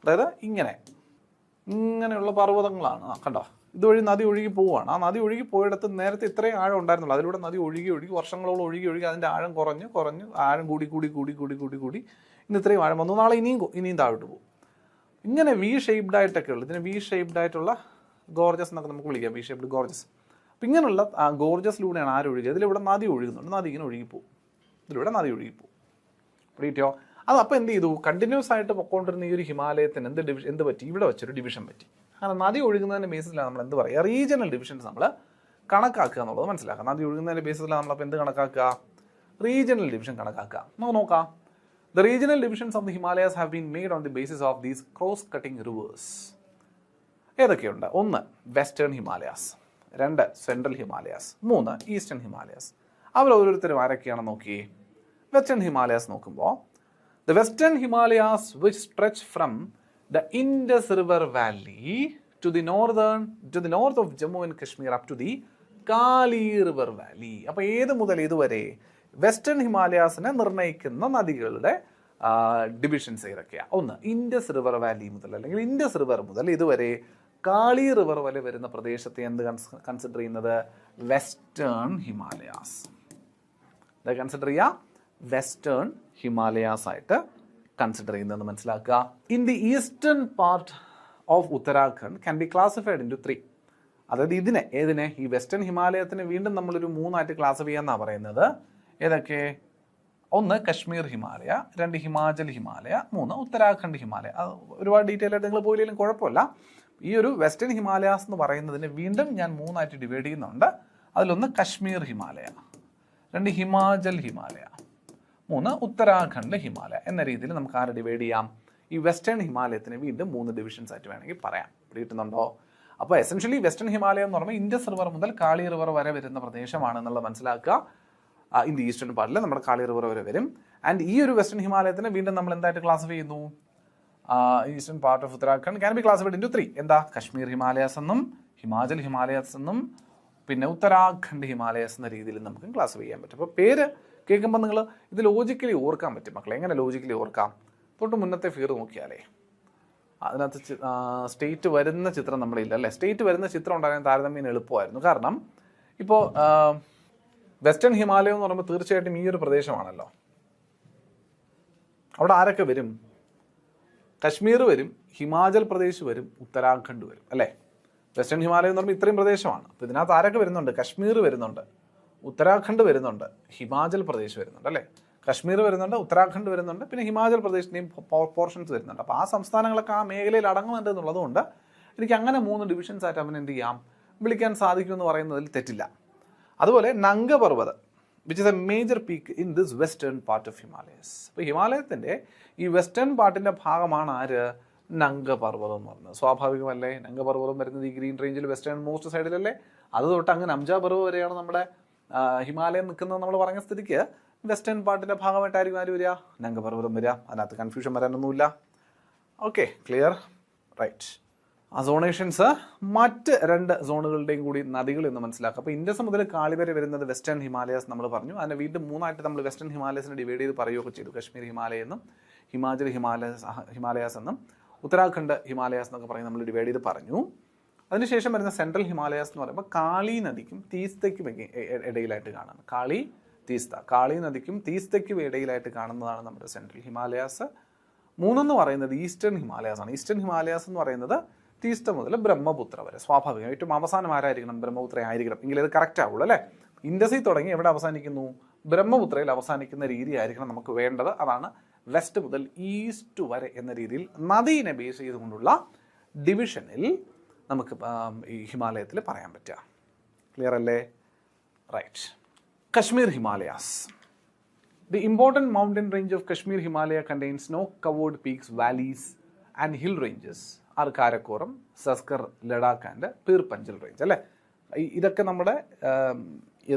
അതായത് ഇങ്ങനെയുള്ള പർവ്വതങ്ങളാണ്. കണ്ടോ, ഇതുവഴി നദി ഒഴുകി പോവുകയാണ്. ആ നദി ഒഴുകി പോയിടത്ത് നേരത്തെ ഇത്രയും ആഴം ഉണ്ടായിരുന്നുള്ളൂ. അതിലൂടെ നദി ഒഴുകി വർഷങ്ങളോളം ഒഴുകി അതിൻ്റെ ആഴം കുറഞ്ഞ് ആഴം കൂടി ഇന്ന് ഇത്രയും ആഴം വന്നു. നാളെ ഇനിയും താഴോട്ട് പോകും. ഇങ്ങനെ വി ഷേപ്ഡ് ആയിട്ടൊക്കെ ഉള്ളു. ഇതിന് വി ഷേപ്ഡ് ആയിട്ടുള്ള ഗോർജസ് എന്നൊക്കെ നമുക്ക് വിളിക്കാം. V shaped gorges. അപ്പം ഇങ്ങനെയുള്ള ഗോർജസിലൂടെയാണ് ഒഴുകിയത്. ഇതിലൂടെ നദി ഒഴുകുന്നുണ്ട്. നദി ഇങ്ങനെ ഒഴുകിപ്പോവും. പിടിയോ? അത് അപ്പോൾ എന്ത് ചെയ്തു? കണ്ടിന്യൂസ് ആയിട്ട് പൊക്കോണ്ടിരുന്ന ഈ ഒരു ഹിമാലയത്തിന് എന്ത് പറ്റി? ഇവിടെ വെച്ചൊരു ഡിവിഷൻ പറ്റി. കാരണം നദി ഒഴുകുന്നതിൻ്റെ ബേസിലാണ് നമ്മൾ എന്ത് പറയുക? റീജിയണൽ ഡിവിഷൻസ് നമ്മൾ കണക്കാക്കുക എന്നുള്ളത് മനസ്സിലാക്കാം. നദി ഒഴുകുന്നതിൻ്റെ ബേസിലാണ് നമ്മളപ്പോൾ എന്ത് കണക്കാക്കുക? റീജിയണൽ ഡിവിഷൻ കണക്കാക്കുക. നമുക്ക് നോക്കാം. The regional divisions of the Himalayas have been made on the basis of these cross-cutting rivers. ഏതൊക്കെയുണ്ട്? 1 western Himalayas, 2 central Himalayas, 3 eastern Himalayas. അവർ ഓരോരുത്തരും ആരൊക്കെയാണെന്ന് നോക്കി. വെസ്റ്റേൺ ഹിമാലയാസ് നോക്കുമ്പോൾ the western Himalayas which stretch from the Indus river valley to the north of Jammu and Kashmir up to the Kali river valley. അപ്പോൾ ഏത് മുതൽ ഇതുവരെ വെസ്റ്റേൺ ഹിമാലയാസിനെ നിർണ്ണയിക്കുന്ന നദികളുടെ ഡിവിഷൻസ് ഏതൊക്കെയാണ്? 1 ഇൻഡസ് റിവർ വാലി മുതൽ അല്ലെങ്കിൽ ഇൻഡസ് റിവർ മുതൽ ഇതുവരെ കാളി റിവർ വരെ വരുന്ന പ്രദേശത്തെ എന്ത് കൺസിഡർ ചെയ്യുന്നത്? Western Himalayas. ഇത് കൺസിഡർ ചെയ്യുക വെസ്റ്റേൺ ഹിമാലയാസ് ആയിട്ട് കൺസിഡർ ചെയ്യുന്നതെന്ന് മനസ്സിലാക്കുക. In the eastern part of Uttarakhand can be classified into 3. അതായത് ഏതിനെ ഈ വെസ്റ്റേൺ ഹിമാലയത്തിന് വീണ്ടും നമ്മളൊരു 3 ആയിട്ട് ക്ലാസിഫൈ ചെയ്യാന്നാണ് പറയുന്നത്. ഏതൊക്കെ? 1 കശ്മീർ ഹിമാലയ, 2 ഹിമാചൽ ഹിമാലയ, 3 ഉത്തരാഖണ്ഡ് ഹിമാലയ. ഒരുപാട് ഡീറ്റെയിൽ ആയിട്ട് നിങ്ങൾ പോയില്ലെങ്കിലും കുഴപ്പമില്ല. ഈ ഒരു വെസ്റ്റേൺ ഹിമാലയാസ് എന്ന് പറയുന്നതിനെ വീണ്ടും ഞാൻ 3 ആയിട്ട് ഡിവൈഡ് ചെയ്യുന്നുണ്ട്. അതിലൊന്ന് കശ്മീർ ഹിമാലയ, 2 ഹിമാചൽ ഹിമാലയ, 3 ഉത്തരാഖണ്ഡ് ഹിമാലയ എന്ന രീതിയിൽ നമുക്ക് ആരെ ഡിവൈഡ് ചെയ്യാം? ഈ വെസ്റ്റേൺ ഹിമാലയത്തിന് വീണ്ടും 3 ഡിവിഷൻസ് ആയിട്ട് വേണമെങ്കിൽ പറയാം. പിടിയിട്ടുന്നുണ്ടോ? അപ്പോൾ എസെൻഷ്യലി വെസ്റ്റേൺ ഹിമാലയം എന്ന് പറയുമ്പോൾ ഇൻഡസ് റിവർ മുതൽ കാളി റിവർ വരെ വരുന്ന പ്രദേശമാണ് എന്നുള്ളത് മനസ്സിലാക്കുക. ഇൻ ദി ഈസ്റ്റേൺ പാർട്ടിൽ നമ്മുടെ കാളി റിവർ വരെ വരും. ആൻഡ് ഈ ഒരു വെസ്റ്റേൺ ഹിമാലയത്തിന് വീണ്ടും നമ്മൾ എന്തായിട്ട് ക്ലാസിഫൈ ചെയ്യുന്നു? Eastern part of Uttarakhand can be classified into 3. എന്താ? കശ്മീർ ഹിമാലയാസ് എന്നും ഹിമാചൽ ഹിമാലയാസ് എന്നും പിന്നെ ഉത്തരാഖണ്ഡ് ഹിമാലയാസ് എന്ന രീതിയിൽ നമുക്ക് ക്ലാസിഫൈ ചെയ്യാൻ പറ്റും. അപ്പോൾ പേര് കേൾക്കുമ്പോൾ നിങ്ങൾ ഇത് ലോജിക്കലി ഓർക്കാൻ പറ്റും മക്കളെ. എങ്ങനെ ലോജിക്കലി ഓർക്കാം? തൊട്ട് മുന്നത്തെ ഫിഗർ നോക്കിയാലേ അതിനകത്ത് സ്റ്റേറ്റ് വരുന്ന ചിത്രം നമ്മളില്ല അല്ലേ? സ്റ്റേറ്റ് വരുന്ന ചിത്രം ഉണ്ടാകാൻ താരതമ്യം എളുപ്പമായിരുന്നു. കാരണം ഇപ്പോൾ വെസ്റ്റേൺ ഹിമാലയം എന്ന് പറയുമ്പോൾ തീർച്ചയായിട്ടും ഈ ഒരു പ്രദേശമാണല്ലോ. അവിടെ ആരൊക്കെ വരും? കശ്മീർ വരും, ഹിമാചൽ പ്രദേശ് വരും, ഉത്തരാഖണ്ഡ് വരും അല്ലേ? വെസ്റ്റേൺ ഹിമാലയം എന്ന് പറയുമ്പോൾ ഇത്രയും പ്രദേശമാണ്. അപ്പോൾ ഇതിനകത്ത് ആരൊക്കെ വരുന്നുണ്ട്? കശ്മീർ വരുന്നുണ്ട്, ഉത്തരാഖണ്ഡ് വരുന്നുണ്ട്, ഹിമാചൽ പ്രദേശ് വരുന്നുണ്ട് അല്ലേ? കശ്മീർ വരുന്നുണ്ട്, ഉത്തരാഖണ്ഡ് വരുന്നുണ്ട്, പിന്നെ ഹിമാചൽ പ്രദേശിൻ്റെയും പോർഷൻസ് വരുന്നുണ്ട്. അപ്പോൾ ആ സംസ്ഥാനങ്ങളൊക്കെ ആ മേഖലയിൽ അടങ്ങുന്നുണ്ട് എന്നുള്ളതുകൊണ്ട് എനിക്ക് അങ്ങനെ 3 ഡിവിഷൻസ് ആയിട്ട് അവൻ എന്ത് ചെയ്യാം? വിളിക്കാൻ സാധിക്കുമെന്ന് പറയുന്നതിൽ തെറ്റില്ല. അതുപോലെ Nanga Parbat which is a major peak in this western part of Himalayas. അപ്പോൾ ഹിമാലയത്തിൻ്റെ ഈ വെസ്റ്റേൺ പാർട്ടിൻ്റെ ഭാഗമാണ് ആര്? നംഗപർവ്വതം എന്ന് പറയുന്നത്. സ്വാഭാവികമല്ലേ? നംഗപർവ്വതം വരുന്നത് ഈ ഗ്രീൻ റേഞ്ചിൽ വെസ്റ്റേൺ മോസ്റ്റ് സൈഡിലല്ലേ? അത് തൊട്ട് അങ്ങ് നംജാപർവ്വതം വരെയാണ് നമ്മുടെ ഹിമാലയം നിൽക്കുന്നത് നമ്മൾ പറഞ്ഞ സ്ഥിതിക്ക് വെസ്റ്റേൺ പാർട്ടിൻ്റെ ഭാഗമായിട്ടായിരിക്കും ആര് വരിക? നംഗപർവ്വതം വരിക. അതിനകത്ത് കൺഫ്യൂഷൻ വരാനൊന്നുമില്ല. Okay, clear? റൈറ്റ്. ആ സോണേഷൻസ് മറ്റ് 2 സോണുകളുടെയും കൂടി നദികൾ എന്ന് മനസ്സിലാക്കുക. അപ്പോൾ ഇൻഡസ് മുതൽ കാളി വരെ വരുന്നത് വെസ്റ്റേൺ ഹിമാലയാസ് നമ്മൾ പറഞ്ഞു. അതിനെ വീണ്ടും 3 ആയിട്ട് നമ്മൾ വെസ്റ്റേൺ ഹിമാലയസിനെ ഡിവൈഡ് ചെയ്ത് പറയുകയൊക്കെ ചെയ്തു. കശ്മീർ ഹിമാലയ എന്നും ഹിമാചൽ ഹിമാലയാസ് എന്നും ഉത്തരാഖണ്ഡ് ഹിമാലയാസ് എന്നൊക്കെ പറഞ്ഞ് നമ്മൾ ഡിവൈഡ് ചെയ്ത് പറഞ്ഞു. അതിനുശേഷം വരുന്ന സെൻട്രൽ ഹിമാലയാസ് എന്ന് പറയുമ്പോൾ കാളി നദിക്കും തീസ്തയ്ക്കും ഇടയിലായിട്ട് കാണുന്നത്. കാളി നദിക്കും തീസ്തയ്ക്കും ഇടയിലായിട്ട് കാണുന്നതാണ് നമ്മുടെ സെൻട്രൽ ഹിമാലയാസ്. 3 പറയുന്നത് ഈസ്റ്റേൺ ഹിമാലയാസ് ആണ്. ഈസ്റ്റേൺ ഹിമാലയാസ് എന്ന് പറയുന്നത് തീസ്ത മുതൽ ബ്രഹ്മപുത്ര വരെ. സ്വാഭാവികം ഏറ്റവും അവസാനം ആരായിരിക്കണം? ബ്രഹ്മപുത്ര ആയിരിക്കണം. എങ്കിൽ അത് കറക്റ്റ് ആവുള്ളൂ അല്ലേ? ഇൻഡസിൽ തുടങ്ങി എവിടെ അവസാനിക്കുന്നു? ബ്രഹ്മപുത്രയിൽ അവസാനിക്കുന്ന രീതി ആയിരിക്കണം നമുക്ക് വേണ്ടത്. അതാണ് വെസ്റ്റ് മുതൽ ഈസ്റ്റ് വരെ എന്ന രീതിയിൽ നദീനെ ബേസ് ചെയ്തുകൊണ്ടുള്ള ഡിവിഷനിൽ നമുക്ക് ഈ ഹിമാലയത്തിൽ പറയാൻ പറ്റുക. ക്ലിയർ അല്ലേ? Right. Kashmir Himalayas. The important mountain range of Kashmir Himalaya contains snow-covered peaks, valleys and hill ranges are Karakoram, Saskar, Ladakh and Pir Panjal range. അല്ലേ? ഇതൊക്കെ നമ്മുടെ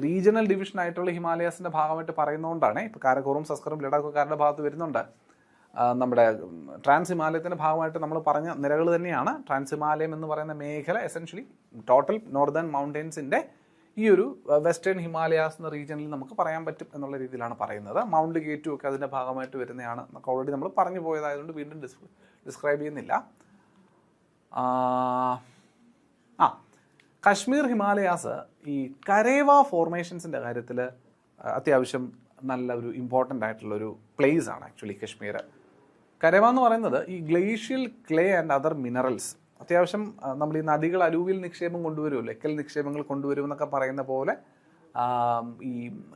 റീജിയണൽ ഡിവിഷൻ ആയിട്ടുള്ള ഹിമാലയാസിൻ്റെ ഭാഗമായിട്ട് പറയുന്നതുകൊണ്ടാണ്. ഇപ്പോൾ കാരക്കോറും സസ്കറും ലഡാക്കുകാരുടെ ഭാഗത്ത് വരുന്നുണ്ട്. നമ്മുടെ ട്രാൻസ് ഹിമാലയത്തിൻ്റെ ഭാഗമായിട്ട് നമ്മൾ പറഞ്ഞ നിരകൾ തന്നെയാണ്. ട്രാൻസ് ഹിമാലയം എന്ന് പറയുന്ന മേഖല എസെൻഷ്യലി ടോട്ടൽ നോർത്തേൺ മൗണ്ടൻസിൻ്റെ ഈ ഒരു വെസ്റ്റേൺ ഹിമാലയാസ് എന്ന റീജിയനിൽ നമുക്ക് പറയാൻ പറ്റും എന്നുള്ള രീതിയിലാണ് പറയുന്നത്. മൗണ്ട് കേറ്റു ഒക്കെ അതിൻ്റെ ഭാഗമായിട്ട് വരുന്നതാണ്. നമുക്ക് ഓൾറെഡി നമ്മൾ പറഞ്ഞു പോയതായതുകൊണ്ട് വീണ്ടും ഡിസ്ക്രൈബ് ചെയ്യുന്നില്ല. കശ്മീർ ഹിമാലയാസ് ഈ കരേവ ഫോർമേഷൻസിൻ്റെ കാര്യത്തിൽ അത്യാവശ്യം നല്ല ഒരു ഇമ്പോർട്ടൻ്റ് ആയിട്ടുള്ളൊരു പ്ലേസ് ആണ് ആക്ച്വലി കശ്മീർ. കരേവ എന്ന് പറയുന്നത് ഈ glacial clay and other minerals അത്യാവശ്യം നമ്മൾ ഈ നദികൾ അലൂവിയൽ നിക്ഷേപം കൊണ്ടുവരുമല്ലോ, എക്കൽ നിക്ഷേപങ്ങൾ കൊണ്ടുവരുമെന്നൊക്കെ പറയുന്ന പോലെ ഈ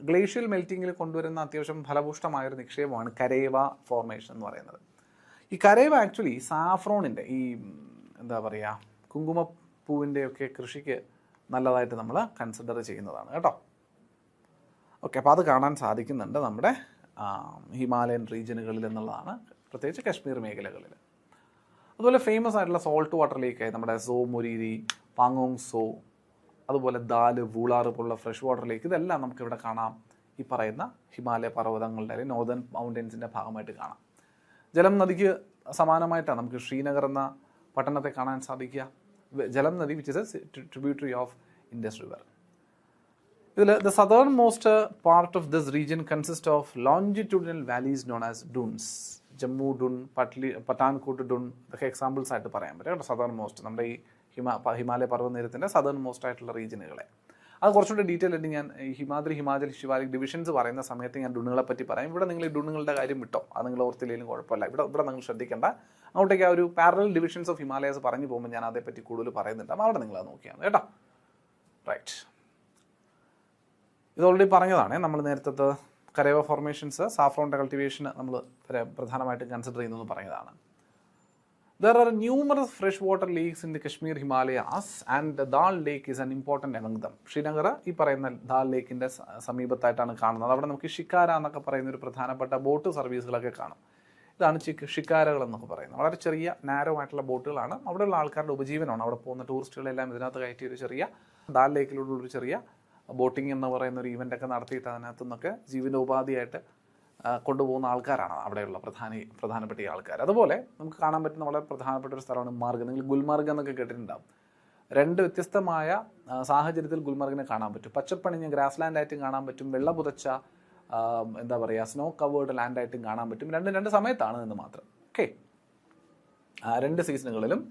ഗ്ലേഷ്യൽ മെൽറ്റിങ്ങിൽ കൊണ്ടുവരുന്ന അത്യാവശ്യം ഫലഭൂഷ്ടമായൊരു നിക്ഷേപമാണ് കരേവ ഫോർമേഷൻ എന്ന് പറയുന്നത്. ഈ കരേവ ആക്ച്വലി സാഫ്രോണിൻ്റെ ഈ എന്താ പറയുക കുങ്കുമപ്പൂവിൻ്റെയൊക്കെ കൃഷിക്ക് നല്ലതായിട്ട് നമ്മൾ കൺസിഡർ ചെയ്യുന്നതാണ് കേട്ടോ. ഓക്കെ, അപ്പോൾ അത് കാണാൻ സാധിക്കുന്നുണ്ട് നമ്മുടെ ഹിമാലയൻ റീജിയനുകളിൽ എന്നുള്ളതാണ്, പ്രത്യേകിച്ച് കശ്മീർ മേഖലകളിൽ. അതുപോലെ ഫേമസ് ആയിട്ടുള്ള സോൾട്ട് വാട്ടർ ലേക്കായി നമ്മുടെ സോ മൊരീരി, പാങ്ങോങ് സോ, അതുപോലെ ദാല്, വൂളാറ് പോലുള്ള ഫ്രഷ് വാട്ടർ ലേക്ക്, ഇതെല്ലാം നമുക്കിവിടെ കാണാം. ഈ പറയുന്ന ഹിമാലയ പർവ്വതങ്ങളുടെ അല്ലെങ്കിൽ നോർത്തേൺ മൗണ്ടൻസിൻ്റെ ഭാഗമായിട്ട് കാണാം. ജലം നദിക്ക് സമാനമായിട്ടാണ് നമുക്ക് ശ്രീനഗർ എന്ന പട്ടണത്തെ കാണാൻ സാധിക്കുക. ജലം നദി which is a tributary of Indus river. ഇതിൽ the southern most part of this region consist of longitudinal valleys known as duns. Jammu dun, Pathankot dun, ഇതൊക്കെ എക്സാമ്പിൾസ് ആയിട്ട് പറയാൻ പറ്റും കേട്ടോ. സദേൺ മോസ്റ്റ് നമ്മുടെ ഈ ഹിമാലയ പർവ്വതനിരത്തിൻ്റെ സദേൺ മോസ്റ്റ് ആയിട്ടുള്ള റീജിയനുകളെ. അത് കുറച്ചുകൂടി ഡീറ്റെയിൽ ആയിട്ട് ഞാൻ ഹിമാദ്രി, ഹിമാചൽ, ശിവാലിക് ഡിവിഷൻസ് പറയുന്ന സമയത്ത് ഞാൻ ഡുണുകളെ പറ്റി പറയും. ഇവിടെ നിങ്ങൾ ഈ ഡുണുകളുടെ കാര്യം വിട്ടോ, അത് നിങ്ങൾ ഓർത്തില്ലെങ്കിലും കുഴപ്പമില്ല. ഇവിടെ നിങ്ങൾ ശ്രദ്ധിക്കേണ്ട. അങ്ങോട്ടേക്ക് ആ ഒരു പാരലൽ ഡിവിഷൻസ് ഓഫ് ഹിമാലയസ് പറഞ്ഞു പോകുമ്പോൾ ഞാൻ അതേപ്പറ്റി കൂടുതൽ പറയുന്നുണ്ടാകും. അവിടെ നിങ്ങൾ അത് നോക്കിയാണ് കേട്ടോ. റൈറ്റ്, ഇത് ഓൾറെഡി പറഞ്ഞതാണ്. നമ്മൾ നേരത്തെ കരേവ ഫോർമേഷൻസ്, സാഫ്രോൺ കൾട്ടിവേഷൻ നമ്മൾ പ്രധാനമായിട്ടും കൺസിഡർ ചെയ്യുന്നു പറഞ്ഞതാണ്. There are numerous freshwater lakes in the Kashmir Himalayas and the Dal Lake is an important among them. Srinagar ഈ പറയുന്ന ദാൽ ലേക്കിൻ്റെ സമീപത്തായിട്ടാണ് കാണുന്നത്. അവിടെ നമുക്ക് ഷിക്കാര എന്നൊക്കെ പറയുന്ന ഒരു പ്രധാനപ്പെട്ട ബോട്ട് സർവീസുകളൊക്കെ കാണും. ഇതാണ് ഷിക്കാരകൾ എന്നൊക്കെ പറയുന്നത്. വളരെ ചെറിയ നാരോ ആയിട്ടുള്ള ബോട്ടുകളാണ്. അവിടെയുള്ള ആൾക്കാരുടെ ഉപജീവനമാണ്. അവിടെ പോകുന്ന ടൂറിസ്റ്റുകളെല്ലാം ഇതിനകത്ത് കയറ്റി ഒരു ചെറിയ ദാൽ ലേക്കിലുള്ള ഒരു ചെറിയ ബോട്ടിംഗ് എന്ന് പറയുന്ന ഒരു ഇവൻ്റൊക്കെ നടത്തിയിട്ട് അതിനകത്തു നിന്നൊക്കെ ജീവനോപാധിയായിട്ട് കൊണ്ടുപോകുന്ന ആൾക്കാരാണ് അവിടെയുള്ള പ്രധാനപ്പെട്ട ആൾക്കാർ. അതുപോലെ നമുക്ക് കാണാൻ പറ്റുന്ന വളരെ പ്രധാനപ്പെട്ട ഒരു സ്ഥലമാണ് മാർഗ്. നിങ്ങൾ ഗുൽമാർഗ് എന്നൊക്കെ കേട്ടിട്ടുണ്ടാകും. രണ്ട് വ്യത്യസ്തമായ സാഹചര്യത്തിൽ ഗുൽമാർഗിനെ കാണാൻ പറ്റും. പച്ചപ്പണിഞ്ഞ ഗ്രാസ് ലാൻഡായിട്ടും കാണാൻ പറ്റും, വെള്ള പുതച്ച എന്താ പറയുക സ്നോ കവേർഡ് ലാൻഡായിട്ടും കാണാൻ പറ്റും. രണ്ട് സമയത്താണ് എന്ന് മാത്രം. ഓക്കെ, രണ്ട് സീസണുകളിലും.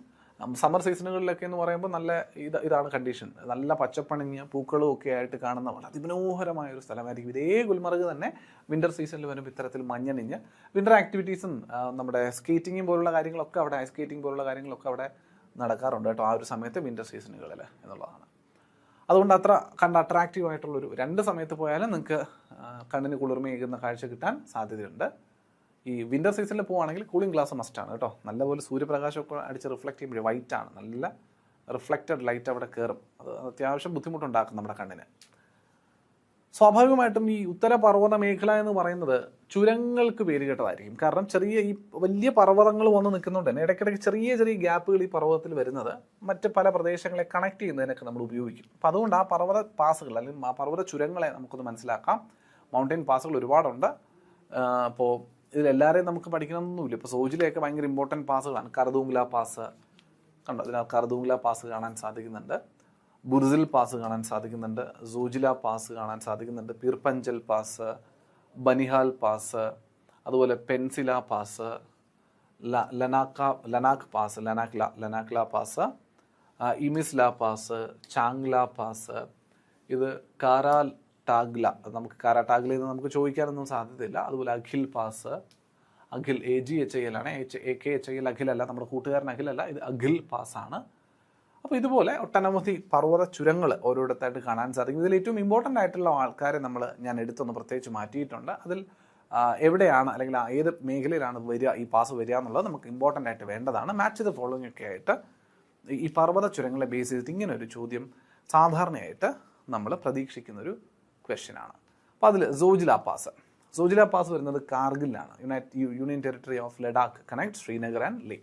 സമ്മർ സീസണുകളിലൊക്കെ എന്ന് പറയുമ്പോൾ നല്ല ഇതാണ് കണ്ടീഷൻ. നല്ല പച്ചപ്പണിഞ്ഞ പൂക്കളും ഒക്കെ ആയിട്ട് കാണുന്ന വളരെ അതിമനോഹരമായ ഒരു സ്ഥലമായിരിക്കും. ഇതേ ഗുൽമർഗ് തന്നെ വിൻ്റർ സീസണിൽ വരുമ്പോൾ ഇത്തരത്തിൽ മഞ്ഞണിഞ്ഞ് വിൻ്റർ ആക്ടിവിറ്റീസും നമ്മുടെ സ്കേറ്റിങ്ങും പോലുള്ള കാര്യങ്ങളൊക്കെ അവിടെ, ഐസ് സ്കേറ്റിംഗ് പോലുള്ള കാര്യങ്ങളൊക്കെ അവിടെ നടക്കാറുണ്ട് കേട്ടോ ആ ഒരു സമയത്ത് വിൻ്റർ സീസണുകളിൽ എന്നുള്ളതാണ്. അതുകൊണ്ട് അത്ര അട്രാക്റ്റീവ് ആയിട്ടുള്ളൊരു രണ്ട് സമയത്ത് പോയാലും നിങ്ങൾക്ക് കണ്ണിന് കുളിർമയേകുന്ന കാഴ്ച കിട്ടാൻ സാധ്യതയുണ്ട്. ഈ വിൻ്റർ സീസണിൽ പോവുകയാണെങ്കിൽ കൂളിംഗ് ഗ്ലാസ് മസ്റ്റാണ് കേട്ടോ. നല്ലപോലെ സൂര്യപ്രകാശമൊക്കെ അടിച്ച് റിഫ്ലക്റ്റ് ചെയ്യുമ്പോൾ വൈറ്റാണ്, നല്ല റിഫ്ലക്റ്റഡ് ലൈറ്റ് അവിടെ കയറും. അത് അത്യാവശ്യം ബുദ്ധിമുട്ടുണ്ടാക്കും നമ്മുടെ കണ്ണിന്. സ്വാഭാവികമായിട്ടും ഈ ഉത്തര പർവ്വത മേഖല എന്ന് പറയുന്നത് ചുരങ്ങൾക്ക് പേര് കേട്ടതായിരിക്കും. കാരണം ഈ വലിയ പർവ്വതങ്ങൾ വന്ന് നിൽക്കുന്നുണ്ട് തന്നെ ഇടയ്ക്കിടയ്ക്ക് ചെറിയ ഗ്യാപ്പുകൾ ഈ പർവ്വതത്തിൽ വരുന്നത് മറ്റ് പല പ്രദേശങ്ങളെ കണക്ട് ചെയ്യുന്നതിനൊക്കെ നമ്മൾ ഉപയോഗിക്കും. അപ്പോൾ അതുകൊണ്ട് ആ പർവ്വത പാസുകൾ അല്ലെങ്കിൽ ആ പർവ്വത ചുരങ്ങളെ നമുക്കൊന്ന് മനസ്സിലാക്കാം. മൗണ്ടൻ പാസുകൾ ഒരുപാടുണ്ട്. അപ്പോൾ ഇതിലെല്ലാവരെയും നമുക്ക് പഠിക്കണമെന്നൊന്നുമില്ല. ഇപ്പോൾ സോജിലയൊക്കെ ഭയങ്കര ഇമ്പോർട്ടൻറ്റ് പാസുകളാണ്. കർദൂങ്ല പാസ് കണ്ടോ, ഇതിനകത്ത് കർദൂങ്ല പാസ് കാണാൻ സാധിക്കുന്നുണ്ട്, ബുർസിൽ പാസ് കാണാൻ സാധിക്കുന്നുണ്ട്, സോജില പാസ് കാണാൻ സാധിക്കുന്നുണ്ട്, പീർപഞ്ചൽ പാസ്, ബനിഹാൽ പാസ്, അതുപോലെ പെൻസില pass, ലനാക്ക് pass, Imisla pass, Chang La pass, ഇത് കാരാടാഗ്ല. നമുക്ക് കാരാടാഗ്ലയിൽ നിന്ന് നമുക്ക് ചോദിക്കാനൊന്നും സാധ്യതയില്ല. അതുപോലെ അഖിൽ പാസ്, അഖിൽ AGHIL ആണ്, AKHIL അഖിലല്ല, നമ്മുടെ കൂട്ടുകാരൻ അഖിലല്ല, ഇത് അഖിൽ പാസ്സാണ്. അപ്പോൾ ഇതുപോലെ ഒട്ടനവധി പർവ്വത ചുരങ്ങൾ ഓരോരുത്തായിട്ട് കാണാൻ സാധിക്കും. ഇതിൽ ഏറ്റവും ഇമ്പോർട്ടൻ്റ് ആയിട്ടുള്ള ആൾക്കാരെ ഞാൻ എടുത്തൊന്ന് പ്രത്യേകിച്ച് മാറ്റിയിട്ടുണ്ട്. അതിൽ എവിടെയാണ് അല്ലെങ്കിൽ ഏത് മേഖലയിലാണ് ഈ പാസ് വരിക എന്നുള്ളത് നമുക്ക് ഇമ്പോർട്ടൻ്റ് ആയിട്ട് വേണ്ടതാണ്. മാച്ച് ദ ഫോളോയിങ് ഒക്കെ ആയിട്ട് ഈ പർവ്വത ചുരങ്ങളെ ബേസ് ചെയ്തിട്ട് ഇങ്ങനെ ഒരു ചോദ്യം സാധാരണയായിട്ട് നമ്മൾ പ്രതീക്ഷിക്കുന്നൊരു ക്വസ്റ്റ്യനാണ്. അപ്പോൾ അതിൽ സോജില പാസ് വരുന്നത് കാർഗിലാണ്. Union territory of Ladakh connect Srinagar and Leh.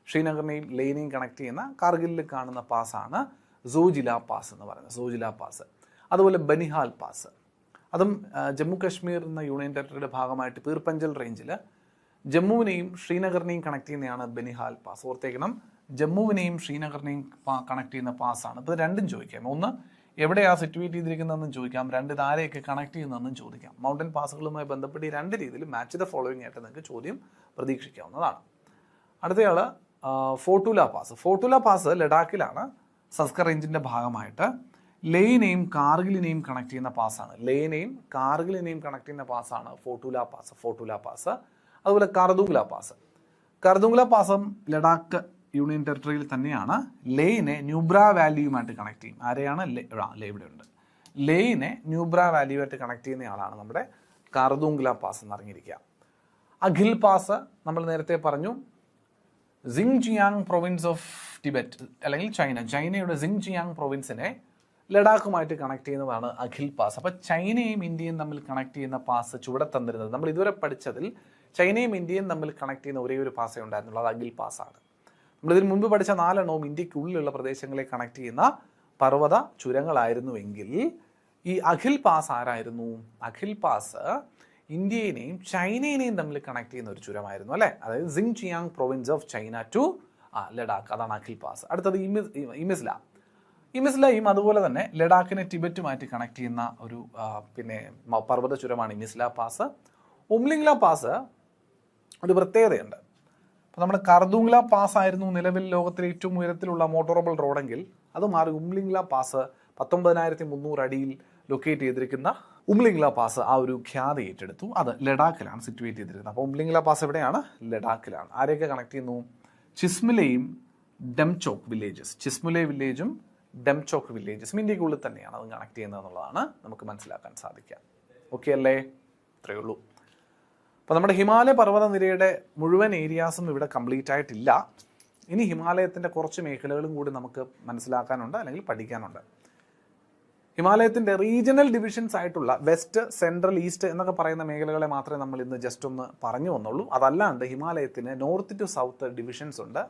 ശ്രീനഗറിനെയും ലേനെയും കണക്ട് ചെയ്യുന്ന കാർഗിലിൽ കാണുന്ന പാസ്സാണ് സോജില പാസ് എന്ന് പറയുന്നത്, സോജില പാസ്. അതുപോലെ ബനിഹാൽ പാസ്, അതും ജമ്മു കാശ്മീർ എന്ന യൂണിയൻ ടെറിട്ടറിയുടെ ഭാഗമായിട്ട് പീർപഞ്ചൽ റേഞ്ചിൽ ജമ്മുവിനെയും ശ്രീനഗറിനെയും കണക്ട് ചെയ്യുന്നതാണ് ബനിഹാൽ പാസ്. ഓർത്തേക്കണം, ജമ്മുവിനെയും ശ്രീനഗറിനെയും കണക്ട് ചെയ്യുന്ന പാസ്സാണ്. ഇപ്പോൾ രണ്ടും ചോദിക്കാം. ഒന്ന്, എവിടെയാണ് സിറ്റുവേറ്റ് ചെയ്തിരിക്കുന്നതെന്നും ചോദിക്കാം. രണ്ട്, ഇതാരെയൊക്കെ കണക്ട് ചെയ്യുന്നതെന്നും ചോദിക്കാം. മൗണ്ടൻ പാസുകളുമായി ബന്ധപ്പെട്ട് ഈ രണ്ട് രീതിയിൽ മാച്ച് ദ ഫോളോയിങ് ആയിട്ട് നിങ്ങൾക്ക് ചോദ്യം പ്രതീക്ഷിക്കാവുന്നതാണ്. അടുത്തയാൾ ഫോർട്ടുല പാസ് ലഡാക്കിലാണ്. സസ്കർ റേഞ്ചിൻ്റെ ഭാഗമായിട്ട് ലേനെയും കാർഗിലിനെയും കണക്ട് ചെയ്യുന്ന പാസ്സാണ്. ലേനെയും കാർഗിലിനെയും കണക്ട് ചെയ്യുന്ന പാസ്സാണ് ഫോർട്ടുല പാസ്. അതുപോലെ കർദൂങ്ല പാസും ലഡാക്ക് യൂണിയൻ ടെറിട്ടറിയിൽ തന്നെയാണ്. ലേനെ ന്യൂബ്ര വാലിയുമായിട്ട് കണക്ട് ചെയ്യും. ആരെയാണ്? ലേ ഇവിടെ ഉണ്ട്. ലേനെ ന്യൂബ്ര വാലിയുമായിട്ട് കണക്ട് ചെയ്യുന്നയാളാണ് നമ്മുടെ കർദൂങ്ല പാസ് എന്നറിഞ്ഞിരിക്കുക. അഖിൽ പാസ് നമ്മൾ നേരത്തെ പറഞ്ഞു, സിങ്ജിയാങ് പ്രൊവിൻസ് ഓഫ് ടിബറ്റ് അല്ലെങ്കിൽ ചൈനയുടെ സിങ്ജിയാങ് പ്രൊവിൻസിനെ ലഡാക്കുമായിട്ട് കണക്ട് ചെയ്യുന്നതാണ് അഖിൽ പാസ്. അപ്പോൾ ചൈനയും ഇന്ത്യയും തമ്മിൽ കണക്ട് ചെയ്യുന്ന പാസ് ചുവടെ തന്നിരുന്നത്, നമ്മൾ ഇതുവരെ പഠിച്ചതിൽ ചൈനയും ഇന്ത്യയും തമ്മിൽ കണക്ട് ചെയ്യുന്ന ഒരേ ഒരു പാസേ ഉണ്ടായിരുന്നുള്ളൂ, അത് അഖിൽ പാസ്സാണ്. നമ്മളിതിന് മുമ്പ് പഠിച്ച 4 എണ്ണവും ഇന്ത്യക്കുള്ളിലുള്ള പ്രദേശങ്ങളെ കണക്ട് ചെയ്യുന്ന പർവ്വത ചുരങ്ങളായിരുന്നുവെങ്കിൽ ഈ അഖിൽ പാസ് ആരായിരുന്നു? അഖിൽ പാസ് ഇന്ത്യയെയും ചൈനയെയും തമ്മിൽ കണക്ട് ചെയ്യുന്ന ഒരു ചുരമായിരുന്നു അല്ലേ. അതായത് Xinjiang province of China to Ladakh, അതാണ് അഖിൽ പാസ്. അടുത്തത് ഇമിസ്ല. ഇമിസ്ലയും അതുപോലെ തന്നെ ലഡാക്കിനെ ടിബറ്റുമായിട്ട് കണക്ട് ചെയ്യുന്ന ഒരു പർവ്വത ചുരമാണ് ഇമിസ്ല പാസ്. ഉംലിംഗ്ല പാസ് ഒരു പ്രത്യേകതയുണ്ട്. അപ്പോൾ നമ്മുടെ കർദൂങ്ല പാസ് ആയിരുന്നു നിലവിൽ ലോകത്തിലെ ഏറ്റവും ഉയരത്തിലുള്ള മോട്ടോറബിൾ റോഡെങ്കിൽ അത് മാറി ഉംലിംഗ്ല പാസ് 19,300 അടിയിൽ ലൊക്കേറ്റ് ചെയ്തിരിക്കുന്ന ഉംലിംഗ്ല പാസ് ആ ഒരു ഖ്യാതി ഏറ്റെടുത്തു. അത് ലഡാക്കിലാണ് സിറ്റുവേറ്റ് ചെയ്തിരിക്കുന്നത്. അപ്പോൾ ഉംലിംഗ്ല പാസ് എവിടെയാണ്? ലഡാക്കിലാണ്. ആരെയൊക്കെ കണക്ട് ചെയ്യുന്നു? ചിസ്മുലയും ഡെംചോക്ക് വില്ലേജസ്. ചിസ്മുലെ വില്ലേജും ഡെംചോക്ക് വില്ലേജസും ഇന്ത്യക്കുള്ളിൽ തന്നെയാണ് അത് കണക്ട് ചെയ്യുന്നത് എന്നുള്ളതാണ് നമുക്ക് മനസ്സിലാക്കാൻ സാധിക്കുക. ഓക്കെ അല്ലേ? ഇത്രയേ ഉള്ളൂ. അപ്പോൾ നമ്മുടെ ഹിമാലയ പർവ്വത നിരയുടെ മുഴുവൻ ഏരിയാസും ഇവിടെ കംപ്ലീറ്റ് ആയിട്ടില്ല. ഇനി ഹിമാലയത്തിൻ്റെ കുറച്ച് മേഖലകളും കൂടി നമുക്ക് മനസ്സിലാക്കാനുണ്ട്, അല്ലെങ്കിൽ പഠിക്കാനുണ്ട്. ഹിമാലയത്തിൻ്റെ റീജിയണൽ ഡിവിഷൻസ് ആയിട്ടുള്ള വെസ്റ്റ്, സെൻട്രൽ, ഈസ്റ്റ് എന്നൊക്കെ പറയുന്ന മേഖലകളെ മാത്രമേ നമ്മൾ ഇന്ന് ജസ്റ്റ് ഒന്ന് പറഞ്ഞു വന്നുള്ളൂ. അതല്ലാണ്ട് ഹിമാലയത്തിന് നോർത്ത് ടു സൗത്ത് ഡിവിഷൻസ് ഉണ്ട്,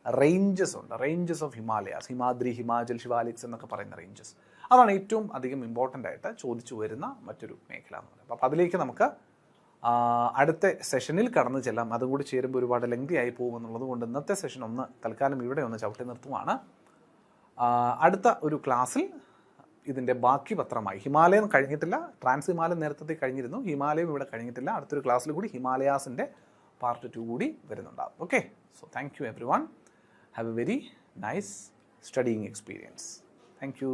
റേഞ്ചസ് ഉണ്ട്, റേഞ്ചസ് ഓഫ് ഹിമാലയാസ്, ഹിമാദ്രി, ഹിമാചൽ, ശിവാലിക്സ് എന്നൊക്കെ പറയുന്ന റേഞ്ചസ്. അതാണ് ഏറ്റവും അധികം ഇമ്പോർട്ടൻ്റ് ആയിട്ട് ചോദിച്ചു വരുന്ന മറ്റൊരു മേഖല എന്ന് പറയുന്നത്. അപ്പോൾ അതിലേക്ക് നമുക്ക് അടുത്ത സെഷനിൽ കടന്നു ചെല്ലാം. അതും കൂടി ചേരുമ്പോൾ ഒരുപാട് ലെങ്തി ആയി പോകുമെന്നുള്ളത് കൊണ്ട് ഇന്നത്തെ സെഷൻ ഒന്ന് തൽക്കാലം ഇവിടെ ഒന്ന് ചവിട്ടി നിർത്തുവാണ്. അടുത്ത ഒരു ക്ലാസ്സിൽ ഇതിൻ്റെ ബാക്കി പത്രമായി, ഹിമാലയം കഴിഞ്ഞിട്ടില്ല, ട്രാൻസ് ഹിമാലയം നേരത്തെ കഴിഞ്ഞിരുന്നു, ഹിമാലയം ഇവിടെ കഴിഞ്ഞിട്ടില്ല. അടുത്തൊരു ക്ലാസ്സിൽ കൂടി ഹിമാലയാസിൻ്റെ പാർട്ട് 2 കൂടി വരുന്നുണ്ടാകും. Okay, so thank you everyone. Have a very nice studying experience. Thank you.